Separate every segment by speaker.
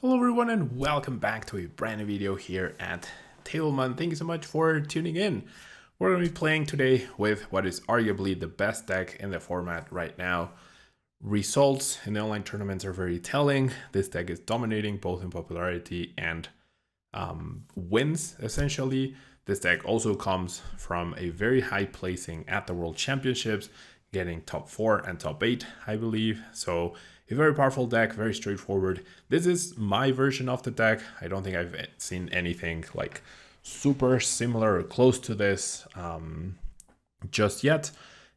Speaker 1: Hello everyone and welcome back to a brand new video here at Tablemon. Thank you so much for tuning in. We're going to be playing today with what is arguably the best deck in the format right now. Results in the online tournaments are very telling. This deck is dominating both in popularity and wins essentially. This deck also comes from a very high placing at the World Championships, getting top 4 and top 8, I believe. So a very powerful deck, very straightforward. This is my version of the deck. I don't think I've seen anything like super similar or close to this just yet.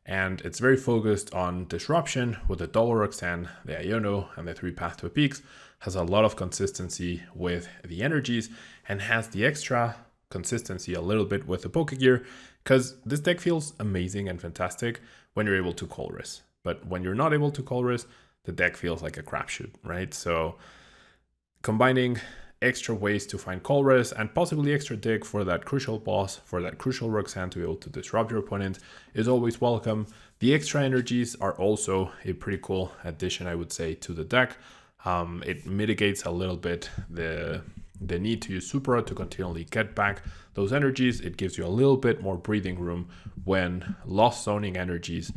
Speaker 1: And it's very focused on disruption with the double Roxanne, the Iono, and the 3 Path to Peaks. Has a lot of consistency with the energies and has the extra consistency a little bit with the Pokegear, because this deck feels amazing and fantastic when you're able to Colress. But when you're not able to Colress, the deck feels like a crapshoot, right? So combining extra ways to find Colress and possibly extra dig for that crucial boss, for that crucial Roxanne to be able to disrupt your opponent is always welcome. The extra energies are also a pretty cool addition, I would say, to the deck. It mitigates a little bit the need to use Super to continually get back those energies. It gives you a little bit more breathing room when lost zoning energies,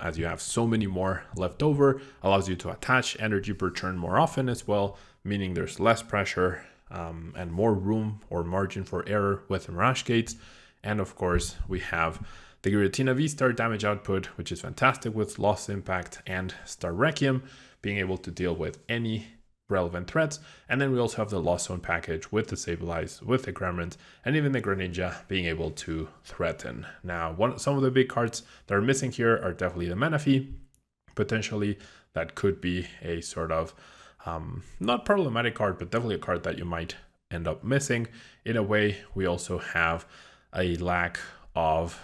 Speaker 1: as you have so many more left over, allows you to attach energy per turn more often as well, meaning there's less pressure and more room or margin for error with Mirage Gates. And of course, we have the Giratina VSTAR damage output, which is fantastic with Lost Impact and Star Requiem, being able to deal with any relevant threats. And then we also have the Lost Zone package with the Sableye, with the Cramorant, and even the Greninja being able to threaten. Now, some of the big cards that are missing here are definitely the Manaphy. Potentially, that could be a sort of not problematic card, but definitely a card that you might end up missing. In a way, we also have a lack of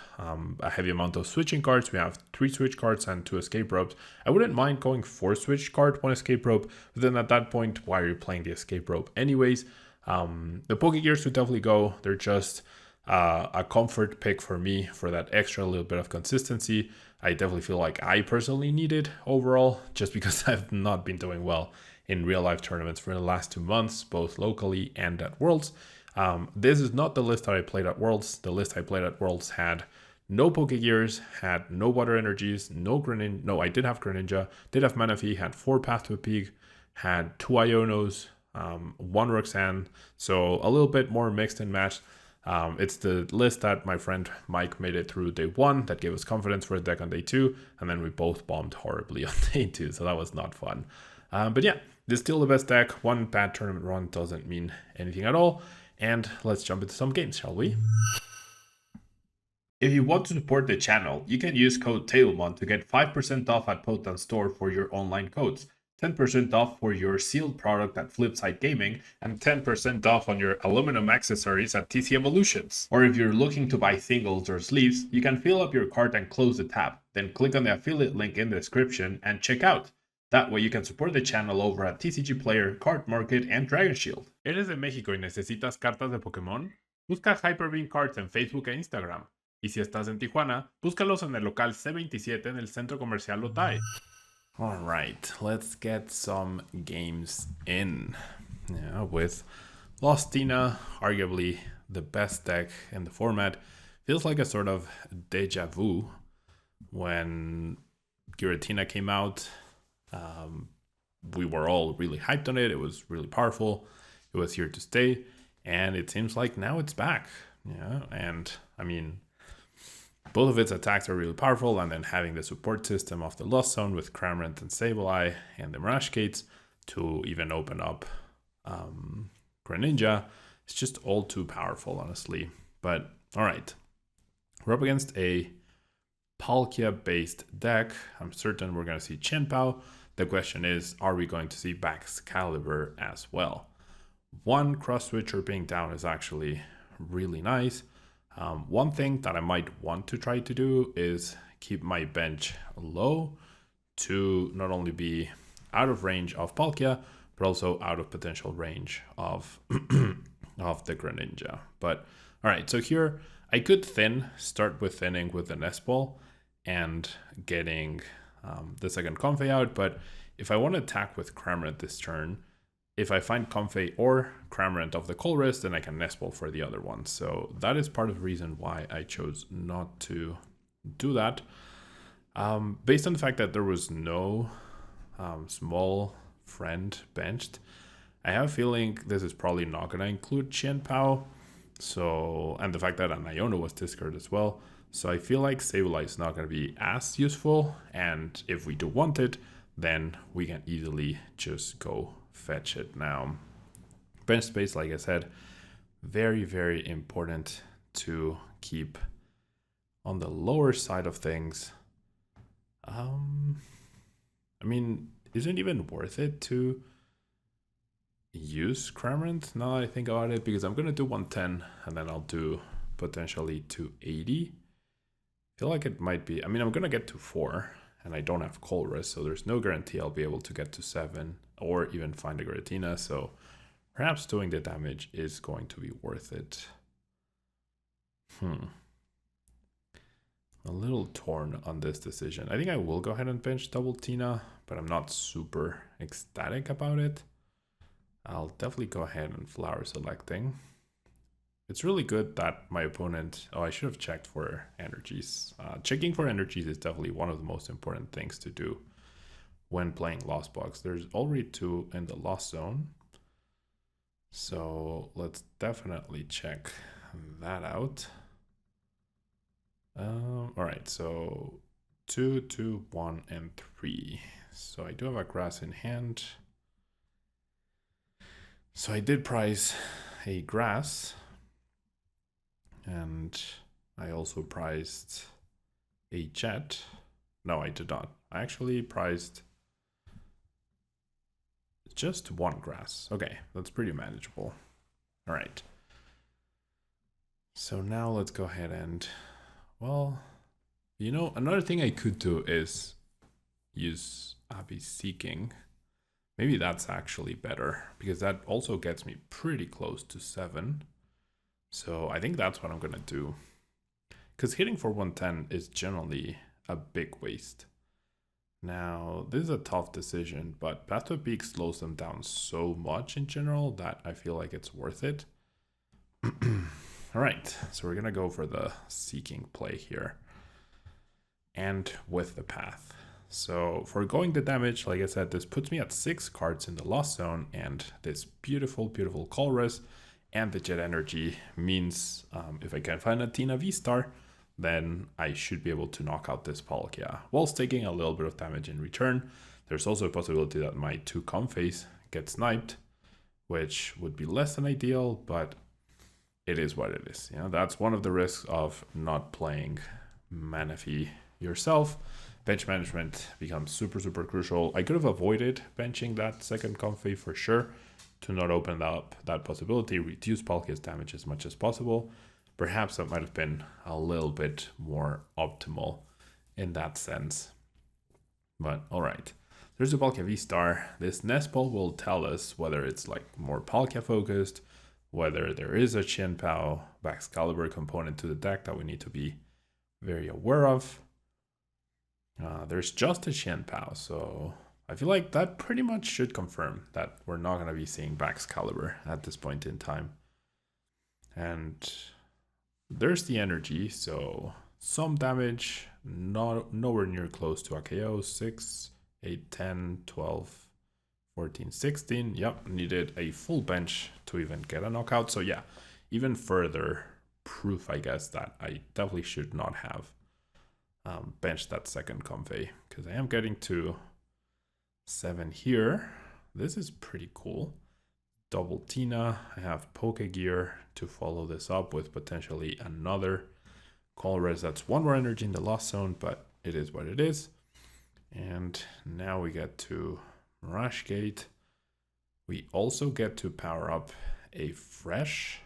Speaker 1: a heavy amount of switching cards. We have 3 switch cards and 2 escape ropes. I wouldn't mind going 4 switch card, 1 escape rope, but then at that point, why are you playing the escape rope anyways? The Pokegears would definitely go. They're just a comfort pick for me for that extra little bit of consistency. I definitely feel like I personally need it overall, just because I've not been doing well in real life tournaments for the last 2 months, both locally and at Worlds. This is not the list that I played at Worlds. The list I played at Worlds had no Pokegears, had no Water Energies, no Greninja. No, I did have Greninja, did have Manaphy, had 4 Path to a Peak, had 2 Ionos, 1 Roxanne. So a little bit more mixed and matched. It's the list that my friend Mike made it through day 1 that gave us confidence for the deck on day 2. And then we both bombed horribly on day 2. So that was not fun. But yeah, this is still the best deck. 1 bad tournament run doesn't mean anything at all. And let's jump into some games, shall we? If you want to support the channel, you can use code Tablemon to get 5% off at Potent Store for your online codes, 10% off for your sealed product at Flipside Gaming, and 10% off on your aluminum accessories at TC Evolutions. Or if you're looking to buy singles or sleeves, you can fill up your cart and close the tab, then click on the affiliate link in the description and check out. That way you can support the channel over at TCG Player, Card Market, and Dragon Shield. ¿Eres de México y necesitas cartas de Pokémon? Busca Hyperbeam Cards en Facebook e Instagram. Y si estás en Tijuana, búscalos en el local C27 en el Centro Comercial Otay. Alright, let's get some games in. Yeah, with Lostina, arguably the best deck in the format. Feels like a sort of deja vu when Giratina came out. We were all really hyped on it. It was really powerful. It was here to stay, and it seems like now it's back. Yeah, and I mean, both of its attacks are really powerful, and then having the support system of the Lost Zone with Cramorant and Sableye and the Mirage Gates to even open up Greninja, it's just all too powerful, honestly. But all right, we're up against a Palkia-based deck. I'm certain we're going to see Chien-Pao. The question is, are we going to see Baxcalibur as well? 1 cross switcher being down is actually really nice. One thing that I might want to try to do is keep my bench low to not only be out of range of Palkia, but also out of potential range of, of the Greninja. But all right, so here I could start with thinning with the Nest Ball and getting the second Comfey out, but if I want to attack with Cramorant this turn, if I find Comfey or Cramorant of the Colress, then I can Nest Ball for the other one. So that is part of the reason why I chose not to do that. Based on the fact that there was no small friend benched, I have a feeling this is probably not going to include Chien-Pao. So, and the fact that an Iono was discarded as well. So I feel like Sableye is not going to be as useful. And if we do want it, then we can easily just go fetch it now. Bench space, like I said, very, very important to keep on the lower side of things. I mean, isn't it even worth it to use Cramorant now that I think about it? Because I'm going to do 110 and then I'll do potentially 280. I feel like it might be, I mean, I'm going to get to 4 and I don't have Colress, so there's no guarantee I'll be able to get to 7 or even find a Giratina. So perhaps doing the damage is going to be worth it. A little torn on this decision. I think I will go ahead and bench double Tina, but I'm not super ecstatic about it. I'll definitely go ahead and flower selecting. It's really good that my opponent... Oh, I should have checked for energies. Checking for energies is definitely one of the most important things to do when playing Lost Box. There's already 2 in the Lost Zone. So let's definitely check that out. All right, so 2, 2, 1, and 3. So I do have a grass in hand. So I did prize a grass. And I also prized a jet. No, I did not. I actually prized just 1 grass. Okay, that's pretty manageable. All right. So now let's go ahead and, well, you know, another thing I could do is use Abby Seeking. Maybe that's actually better because that also gets me pretty close to 7. So I think that's what I'm going to do. Because hitting for 110 is generally a big waste. Now, this is a tough decision, but Path to Peak slows them down so much in general that I feel like it's worth it. All right, so we're going to go for the Seeking play here. And with the Path. So for going the damage, like I said, this puts me at 6 cards in the Lost Zone, and this beautiful, beautiful Colress and the Jet Energy means if I can find a Tina V-Star, then I should be able to knock out this Palkia whilst taking a little bit of damage in return. There's also a possibility that my 2 Comfeys get sniped, which would be less than ideal, but it is what it is. You know, that's one of the risks of not playing Manaphy yourself. Bench management becomes super, super crucial. I could have avoided benching that second Comfey for sure, to not open up that possibility, reduce Palkia's damage as much as possible. Perhaps that might have been a little bit more optimal in that sense. But all right, there's a Palkia V-Star. This Nest Ball will tell us whether it's like more Palkia focused, whether there is a Chien-Pao Baxcalibur component to the deck that we need to be very aware of. There's just a Chien-Pao, so I feel like that pretty much should confirm that we're not going to be seeing Baxcalibur at this point in time. And there's the energy, so some damage, nowhere near close to a KO. 6, 8, 10, 12, 14, 16. Yep, needed a full bench to even get a knockout. So yeah, even further proof, I guess, that I definitely should not have benched that second Comfey, because I am getting to 7 here. This is pretty cool. Double Tina. I have Pokegear to follow this up with potentially another Colress. That's 1 more energy in the Lost Zone, but it is what it is. And now we get to Mirage Gate. We also get to power up a fresh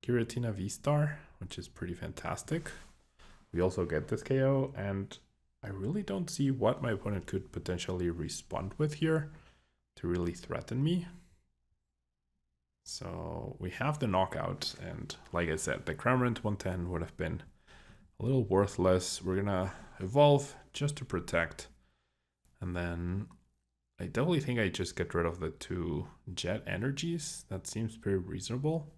Speaker 1: Giratina V-Star, which is pretty fantastic. We also get this KO, and I really don't see what my opponent could potentially respond with here to really threaten me. So we have the knockout, and like I said, the Cramorant 110 would have been a little worthless. We're gonna evolve just to protect, and then I definitely think I just get rid of the 2 jet energies. That seems pretty reasonable.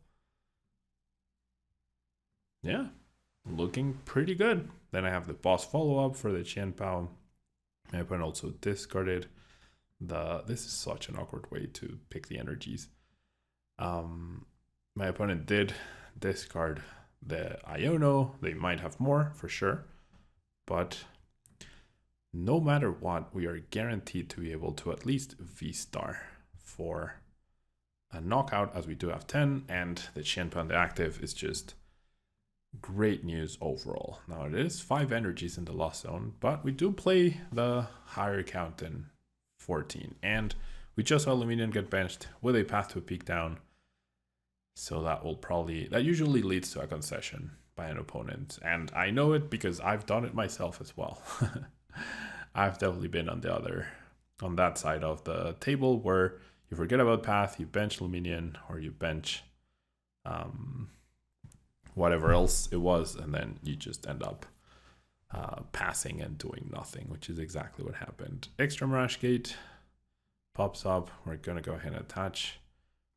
Speaker 1: Yeah, looking pretty good. Then I have the boss follow-up for the Qianpao. My opponent also discarded this is such an awkward way to pick the energies. My opponent did discard the Iono. They might have more for sure, but no matter what, we are guaranteed to be able to at least V-Star for a knockout, as we do have 10, and the Qianpao on the active is just great news overall. Now it is 5 energies in the loss zone, but we do play the higher count than 14, and we just saw Lumineon get benched with a path to a peak down, so that usually leads to a concession by an opponent, and I know it because I've done it myself as well. I've definitely been on that side of the table where you forget about path, you bench Lumineon, or you bench whatever else it was, and then you just end up passing and doing nothing, which is exactly what happened. Extra Mirage Gate pops up. We're going to go ahead and attach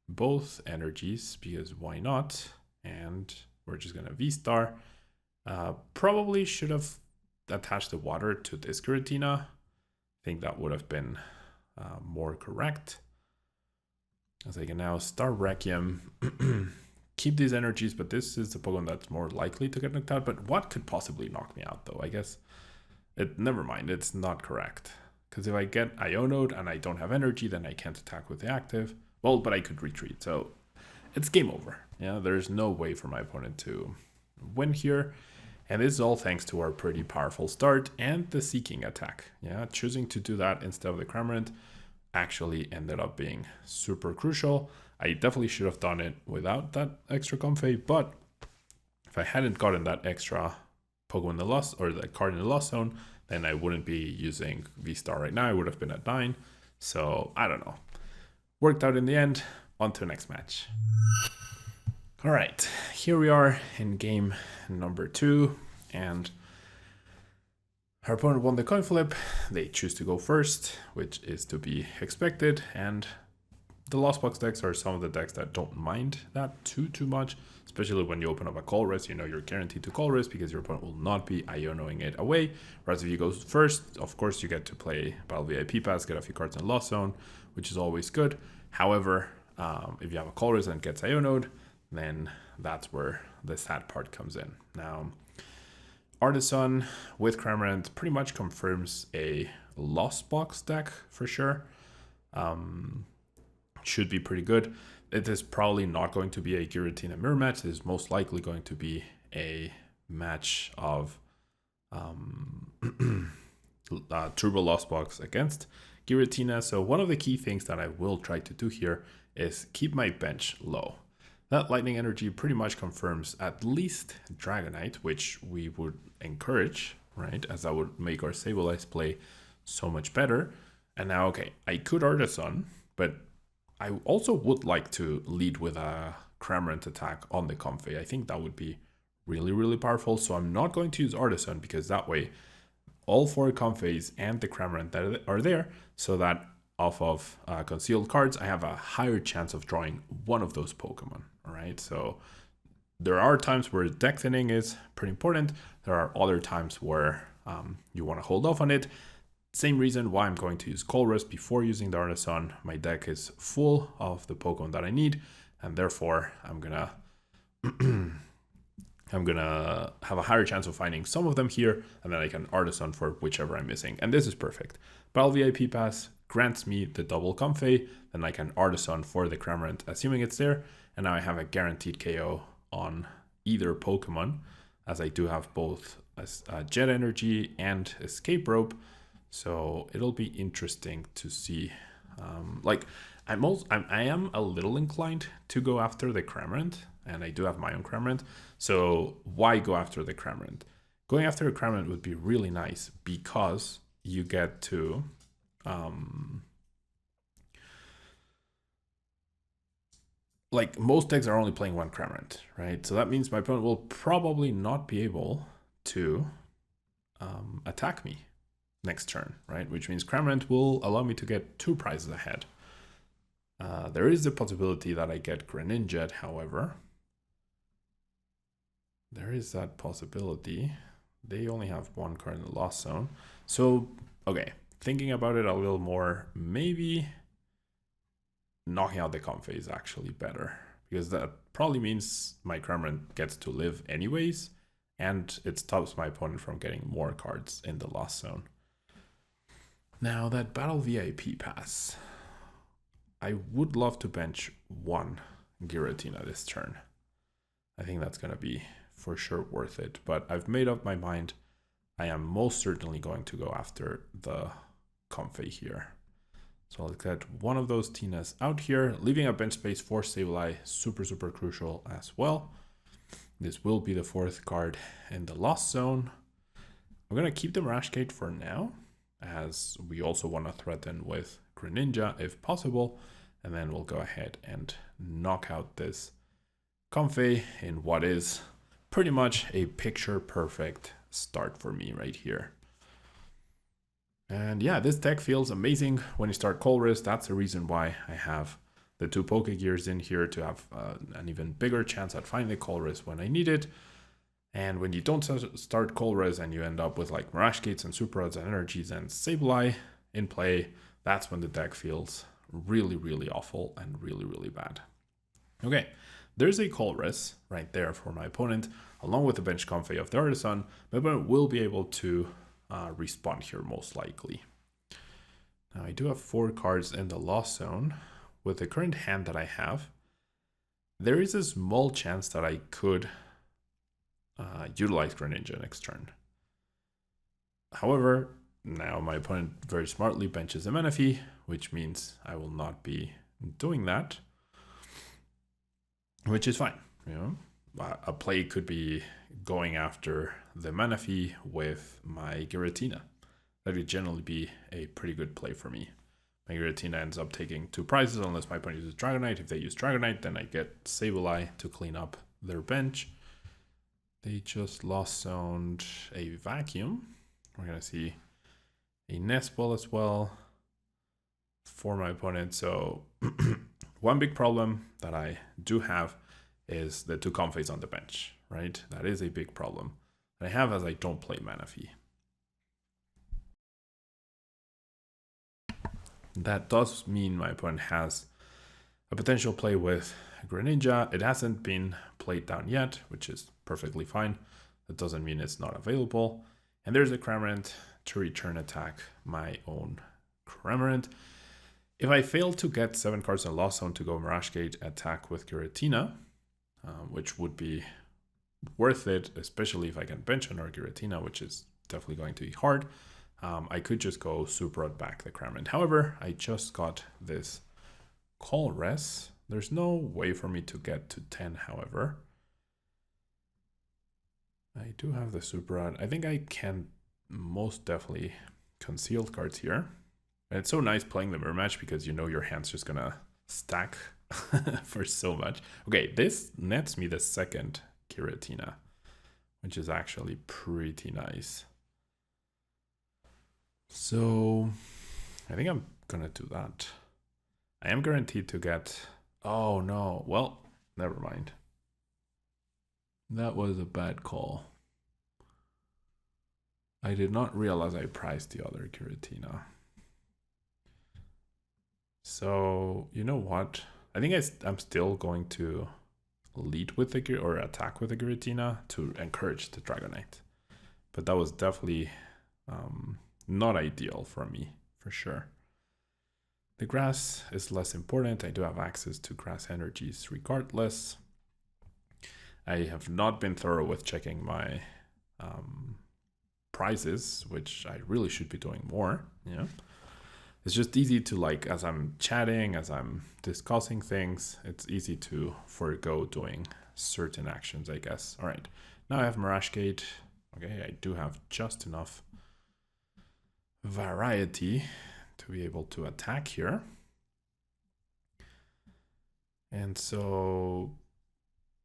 Speaker 1: both energies because why not? And we're just going to V-Star. Probably should have attached the water to this Giratina. I think that would have been more correct. As I can now start Requiem. Keep these energies, but this is the Pokemon that's more likely to get knocked out. But what could possibly knock me out, though? I guess never mind, it's not correct. Because if I get Iono'd and I don't have energy, then I can't attack with the active. Well, but I could retreat, so it's game over. Yeah, there's no way for my opponent to win here. And this is all thanks to our pretty powerful start and the Seeking attack. Yeah, choosing to do that instead of the Cramorant actually ended up being super crucial. I definitely should have done it without that extra Comfey, but if I hadn't gotten that extra Pokemon in the loss, or the card in the loss zone, then I wouldn't be using V-Star right now. I would have been at 9. So I don't know. Worked out in the end. On to the next match. All right, here we are in game number 2, and our opponent won the coin flip. They choose to go first, which is to be expected, and the Lost Box decks are some of the decks that don't mind that too much, especially when you open up a Colress. You know you're guaranteed to Colress because your opponent will not be Ionoing it away. Whereas if you go first, of course you get to play Battle VIP Pass, get a few cards in the Lost Zone, which is always good. However, if you have a Colress and gets Ionoed, then that's where the sad part comes in. Now, Artisan with Cramorant pretty much confirms a Lost Box deck for sure. Should be pretty good. It is probably not going to be a Giratina mirror match. It is most likely going to be a match of Turbo Lost Box against Giratina. So one of the key things that I will try to do here is keep my bench low. That Lightning Energy pretty much confirms at least Dragonite, which we would encourage, right? As that would make our Sableye play so much better. And now, okay, I could Artisan, but I also would like to lead with a Cramorant attack on the Comfey. I think that would be really, really powerful. So I'm not going to use Artisan because that way all 4 Comfeys and the Cramorant that are there, so that off of concealed cards, I have a higher chance of drawing one of those Pokemon. All right, so there are times where deck thinning is pretty important. There are other times where you want to hold off on it. Same reason why I'm going to use Colress before using the Artisan. My deck is full of the Pokemon that I need, and therefore I'm gonna have a higher chance of finding some of them here, and then I can Artisan for whichever I'm missing. And this is perfect. Battle VIP Pass grants me the double Comfey, then I can Artisan for the Cramorant, assuming it's there, and now I have a guaranteed KO on either Pokemon, as I do have both Jet Energy and Escape Rope. So it'll be interesting to see. I am a little inclined to go after the Cramorant, and I do have my own Cramorant. So why go after the Cramorant? Going after a Cramorant would be really nice because you get to like most decks are only playing one Cramorant, right? So that means my opponent will probably not be able to attack me next turn, right? Which means Cramorant will allow me to get 2 prizes ahead. There is the possibility that I get Greninja, however. There is that possibility. They only have 1 card in the lost zone. So, okay, thinking about it a little more, maybe knocking out the Comfey is actually better, because that probably means my Cramorant gets to live anyways, and it stops my opponent from getting more cards in the lost zone. Now that Battle VIP Pass, I would love to bench 1 Giratina this turn. I think that's going to be for sure worth it, but I've made up my mind. I am most certainly going to go after the Comfey here. So I'll get one of those Tinas out here, leaving a bench space for Sableye, super crucial as well. This will be the 4th card in the lost zone. I'm going to keep the Mirage Gate for now, as we also want to threaten with Greninja if possible, and then we'll go ahead and knock out this Comfey in what is pretty much a picture perfect start for me right here. And yeah, this deck feels amazing when you start Colress. That's the reason why I have the 2 Pokegears in here, to have an even bigger chance at finding the Colress when I need it. And when you don't start Colress and you end up with like Mirage Gates and Super Rods and Energies and Sableye in play, that's when the deck feels really awful and really bad. Okay, there's a Colress right there for my opponent, along with the bench Comfey of the Artisan. My opponent will be able to respawn here most likely. Now I do have 4 cards in the lost zone. With the current hand that I have, there is a small chance that I could utilize Greninja next turn. However, now my opponent very smartly benches a Manaphy, which means I will not be doing that, which is fine. You know, a play could be going after the Manaphy with my Giratina. That would generally be a pretty good play for me. My Giratina ends up taking 2 prizes unless my opponent uses Dragonite. If they use Dragonite, then I get Sableye to clean up their bench. They just lost zoned a Vacuum. We're going to see a Nest Ball as well for my opponent. So one big problem that I do have is the 2 Comfeys on the bench, right? That is a big problem that I have, as I don't play Manaphy. That does mean my opponent has a potential play with Greninja. It hasn't been played down yet, which is perfectly fine. That doesn't mean it's not available. And there's a Cramorant to return attack my own Cramorant. If I fail to get 7 cards in the lost zone to go Mirage Gate attack with Giratina, which would be worth it, especially if I can bench another Giratina, which is definitely going to be hard, I could just go Super Rod back the Cramorant. However, I just got this Colress. There's no way for me to get to 10, however. I do have the Super Rod. I think I can most definitely conceal cards here. And it's so nice playing the mirror match because you know your hand's just gonna stack for so much. Okay, this nets me the 2nd Giratina, which is actually pretty nice. So I think I'm gonna do that. I am guaranteed to get... Oh no, well, never mind. That was a bad call. I did not realize I priced the other Giratina. So, you know what? I think I'm still going to lead with the or attack with the Giratina to encourage the Dragonite. But that was definitely not ideal for me, for sure. The grass is less important. I do have access to grass energies regardless. I have not been thorough with checking my prizes, which I really should be doing more. Yeah, it's just easy to, like, as I'm chatting, as I'm discussing things, it's easy to forego doing certain actions, I guess. All right, now I have Mirage Gate. Okay, I do have just enough variety to be able to attack here. And so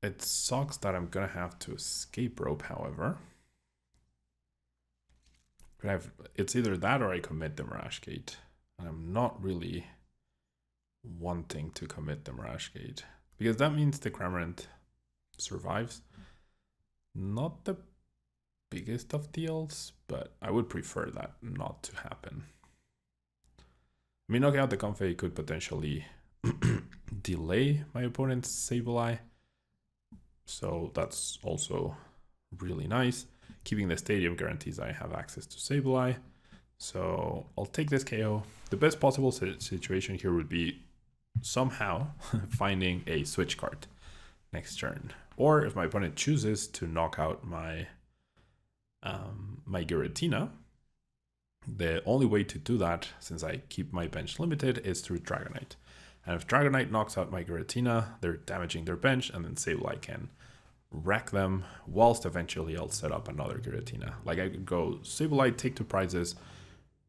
Speaker 1: it sucks that I'm gonna have to escape rope, however. It's either that or I commit the Mirage Gate. And I'm not really wanting to commit the Mirage Gate, because that means the Cramorant survives. Not the biggest of deals, but I would prefer that not to happen. I mean, knocking out the Comfey could potentially delay my opponent's Sableye, so that's also really nice. Keeping the stadium guarantees I have access to Sableye, so I'll take this KO. The best possible situation here would be somehow finding a Switch Cart next turn, or if my opponent chooses to knock out my my Giratina, the only way to do that, since I keep my bench limited, is through Dragonite. And if Dragonite knocks out my Giratina, they're damaging their bench, and then Sableye can wreck them, whilst eventually I'll set up another Giratina. Like I could go Sableye, take 2 prizes,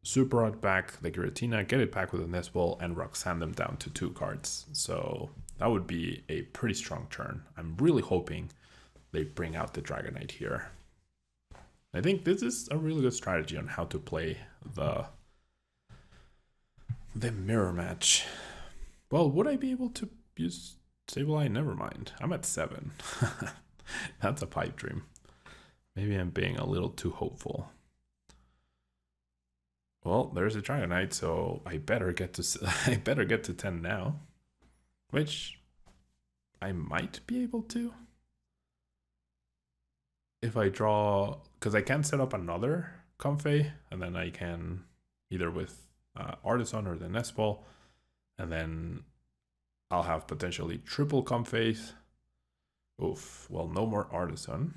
Speaker 1: Super Rod back the Giratina, get it back with a Nest Ball, and Roxanne them down to 2 cards. So that would be a pretty strong turn. I'm really hoping they bring out the Dragonite here. I think this is a really good strategy on how to play the mirror match. Well, would I be able to use Sableye? Never mind. I'm at 7. That's a pipe dream. Maybe I'm being a little too hopeful. Well, there's a Dragonite, so I better get to 10 now, which I might be able to. If I draw, because I can set up another Comfey, and then I can either with Artisan or the Nest Ball, and then I'll have potentially triple Comfeys. Oof, well, no more Artisan.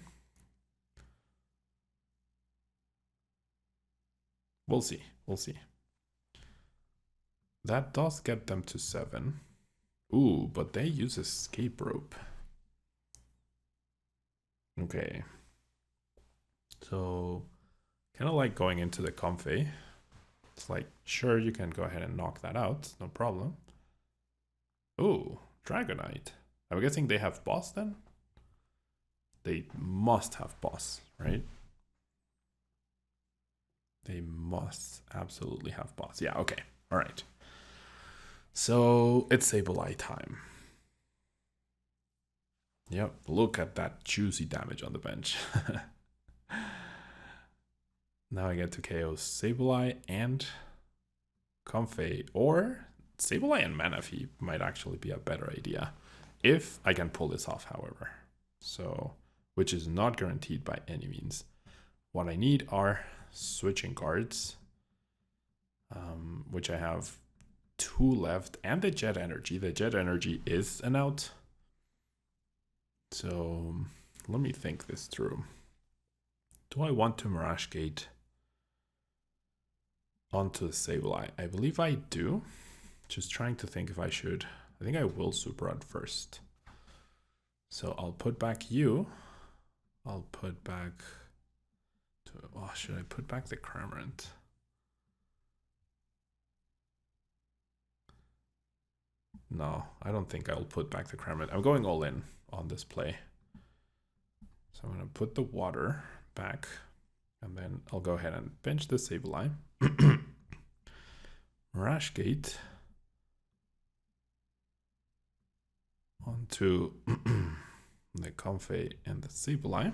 Speaker 1: We'll see, we'll see. That does get them to 7. Ooh, but they use Escape Rope. Okay. So, kind of like going into the Comfey. It's like, sure, you can go ahead and knock that out, no problem. Ooh, Dragonite. I'm guessing they have boss then? They must have boss, right? They must absolutely have boss. Yeah, okay, all right. So, it's Sableye time. Yep, look at that juicy damage on the bench. Now I get to KO Sableye and Comfey, or Sableye and Manaphy might actually be a better idea if I can pull this off, however. So, which is not guaranteed by any means. What I need are switching cards, which I have 2 left, and the Jet Energy. The Jet Energy is an out. So let me think this through. Do I want to Mirage Gate onto the Sableye? I believe I do. Just trying to think if I should. I think I will Super Rod first. So I'll put back you. I'll put back to, oh, should I put back the Cramorant? No, I don't think I'll put back the Cramorant. I'm going all in on this play. So I'm going to put the water back, and then I'll go ahead and bench the Sableye. Mirage Gate onto the Comfey and the Sableye.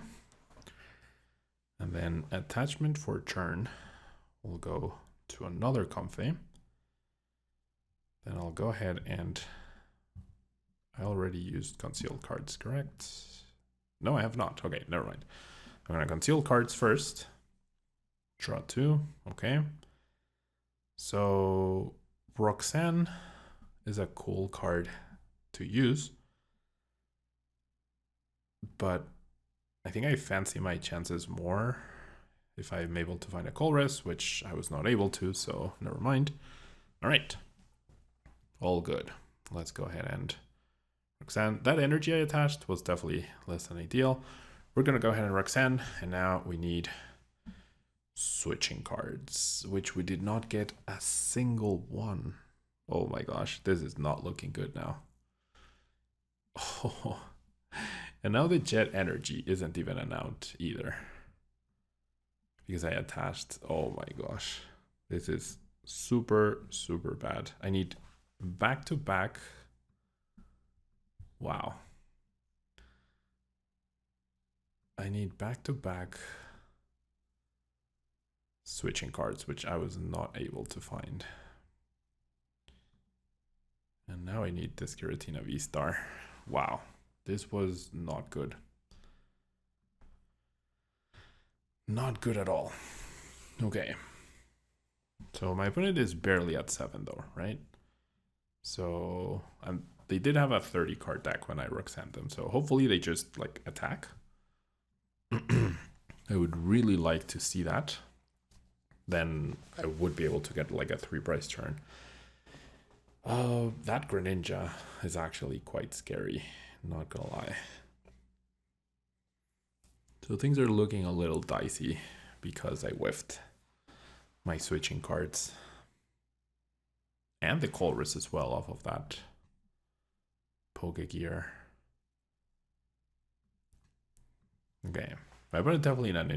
Speaker 1: And then attachment for turn, we'll go to another Comfey. Then I'll go ahead and I already used concealed cards, correct? No, I have not. Okay, never mind. I'm going to conceal cards first. Draw 2. Okay. So Roxanne is a cool card to use, but I think I fancy my chances more if I'm able to find a Colress, which I was not able to, so never mind. All right. All good. Let's go ahead and Roxanne. That energy I attached was definitely less than ideal. We're going to go ahead and Roxanne, and now we need switching cards, which we did not get a single one. Oh my gosh, this is not looking good now. Oh, and now the Jet Energy isn't even an out either. because I attached. Oh my gosh. This is super, super bad. I need back-to-back. Wow. I need back-to-back switching cards, which I was not able to find. And now I need this Giratina VSTAR. Wow, this was not good. Not good at all. Okay. So my opponent is barely at 7 though, right? So they did have a 30 card deck when I Roxanne them. So hopefully they just like attack. I would really like to see that. Then I would be able to get like a 3-price turn. That Greninja is actually quite scary, not gonna lie. So things are looking a little dicey because I whiffed my switching cards. And the Colress as well off of that Pokegear. Okay, my opponent definitely in an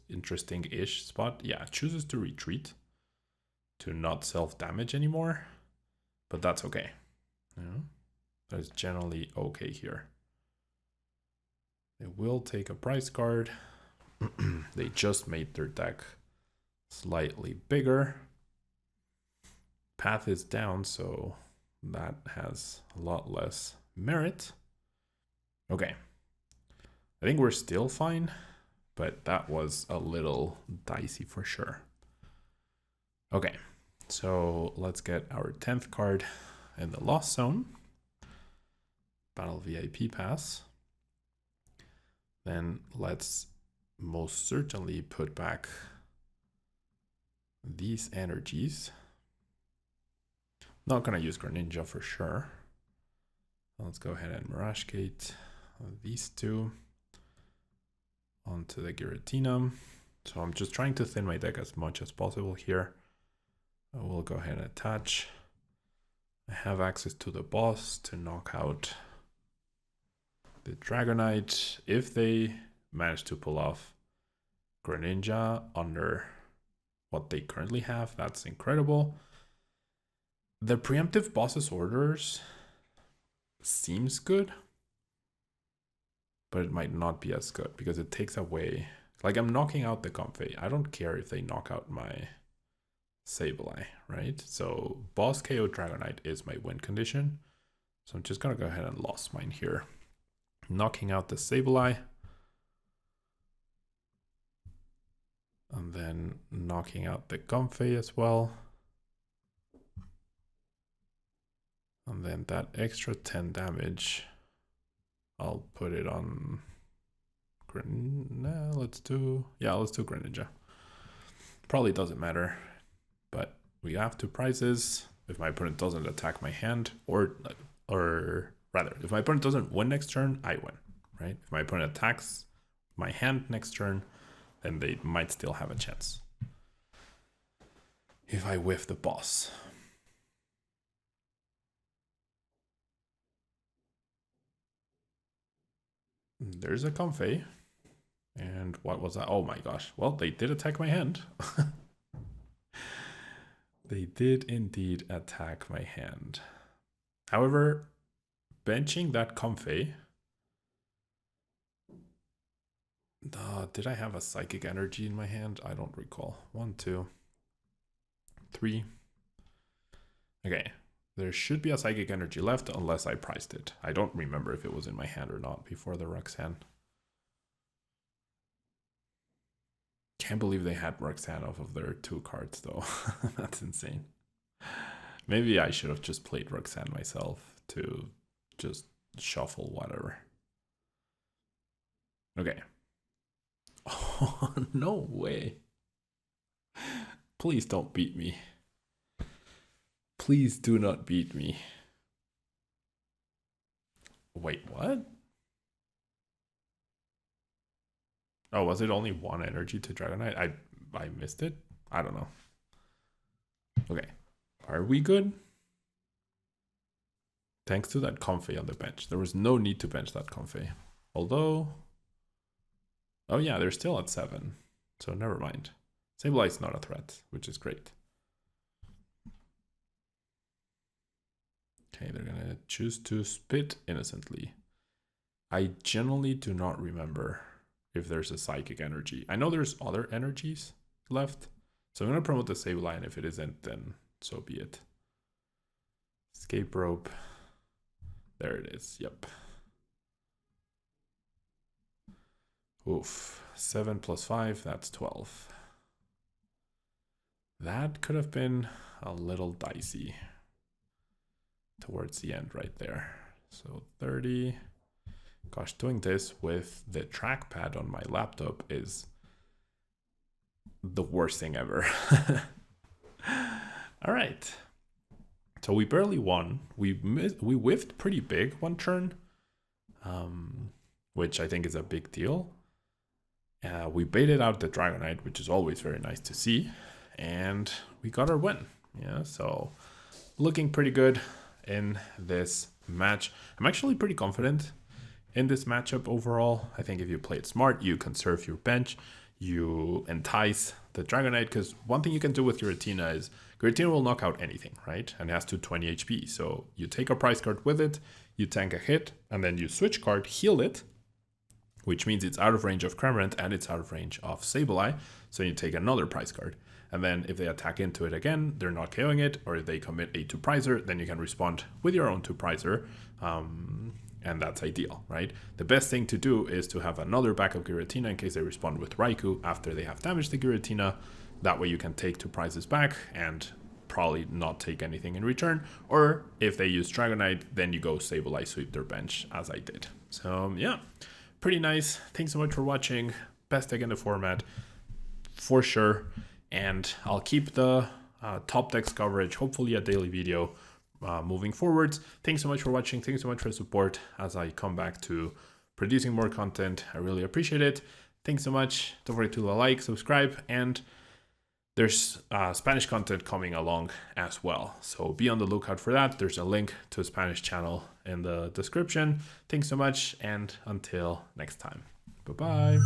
Speaker 1: interesting-ish spot. Yeah, chooses to retreat to not self-damage anymore, but that's okay. Yeah, that's generally okay here. They will take a prize card. They just made their deck slightly bigger. Path is down, so that has a lot less merit. Okay. I think we're still fine, but that was a little dicey for sure. Okay, so let's get our 10th card in the Lost Zone. Battle VIP Pass. Then let's most certainly put back these energies. Not gonna use Greninja for sure. Let's go ahead and Mirage Gate these two onto the Giratina. So I'm just trying to thin my deck as much as possible here. I will go ahead and attach. I have access to the boss to knock out the Dragonite if they manage to pull off Greninja under what they currently have. That's incredible. The preemptive boss's orders seems good, but it might not be as good because it takes away, like I'm knocking out the Comfey. I don't care if they knock out my Sableye, right? So boss KO Dragonite is my win condition. So I'm just gonna go ahead and lost mine here. Knocking out the Sableye. And then knocking out the Comfey as well. And then that extra 10 damage, I'll put it on let's do Greninja. Probably doesn't matter, but we have 2 prizes. If my opponent doesn't attack my hand, or rather, if my opponent doesn't win next turn, I win, right? If my opponent attacks my hand next turn, then they might still have a chance. If I whiff the boss. There's a Comfey. And what was that? Oh my gosh. Well, they did attack my hand. They did indeed attack my hand. However, benching that Comfey. Did I have a Psychic Energy in my hand? I don't recall. 1, 2, 3. Okay. There should be a Psychic Energy left unless I priced it. I don't remember if it was in my hand or not before the Roxanne. Can't believe they had Roxanne off of their 2 cards though. That's insane. Maybe I should have just played Roxanne myself to just shuffle whatever. Okay. Oh, no way. Please don't beat me. Please do not beat me. Wait, what? Oh, was it only 1 energy to Dragonite? I missed it? I don't know. Okay. Are we good? Thanks to that Comfey on the bench. There was no need to bench that Comfey. Although... Oh yeah, they're still at 7. So never mind. Sableye is not a threat, which is great. Okay, they're gonna choose to spit innocently. I generally do not remember if there's a psychic energy. I know there's other energies left. So I'm gonna promote the Sableye, and if it isn't, then so be it. Escape Rope. There it is, yep. Oof, 7 plus 5, that's 12. That could have been a little dicey towards the end right there. So 30. Gosh, doing this with the trackpad on my laptop is the worst thing ever. All right. So we barely won. We whiffed pretty big one turn, which I think is a big deal. We baited out the Dragonite, which is always very nice to see. And we got our win. Yeah, so looking pretty good in this match. I'm actually pretty confident in this matchup overall. I think if you play it smart, you conserve your bench, you entice the Dragonite, because one thing you can do with Giratina is Giratina will knock out anything, right? And it has 220 HP. So you take a prize card with it, you tank a hit, and then you switch card, heal it, which means it's out of range of Cramorant and it's out of range of Sableye. So you take another prize card. And then if they attack into it again, they're not KOing it, or if they commit a 2-prizer, then you can respond with your own 2-prizer. And that's ideal, right? The best thing to do is to have another backup Giratina in case they respond with Raikou after they have damaged the Giratina. That way you can take 2 prizes back and probably not take anything in return. Or if they use Dragonite, then you go Sableye sweep their bench, as I did. So yeah, pretty nice. Thanks so much for watching. Best deck in the format, for sure. And I'll keep the top decks coverage, hopefully a daily video, moving forwards. Thanks so much for watching. Thanks so much for the support as I come back to producing more content. I really appreciate it. Thanks so much. Don't forget to like, subscribe, and there's Spanish content coming along as well. So be on the lookout for that. There's a link to a Spanish channel in the description. Thanks so much, and until next time. Bye-bye.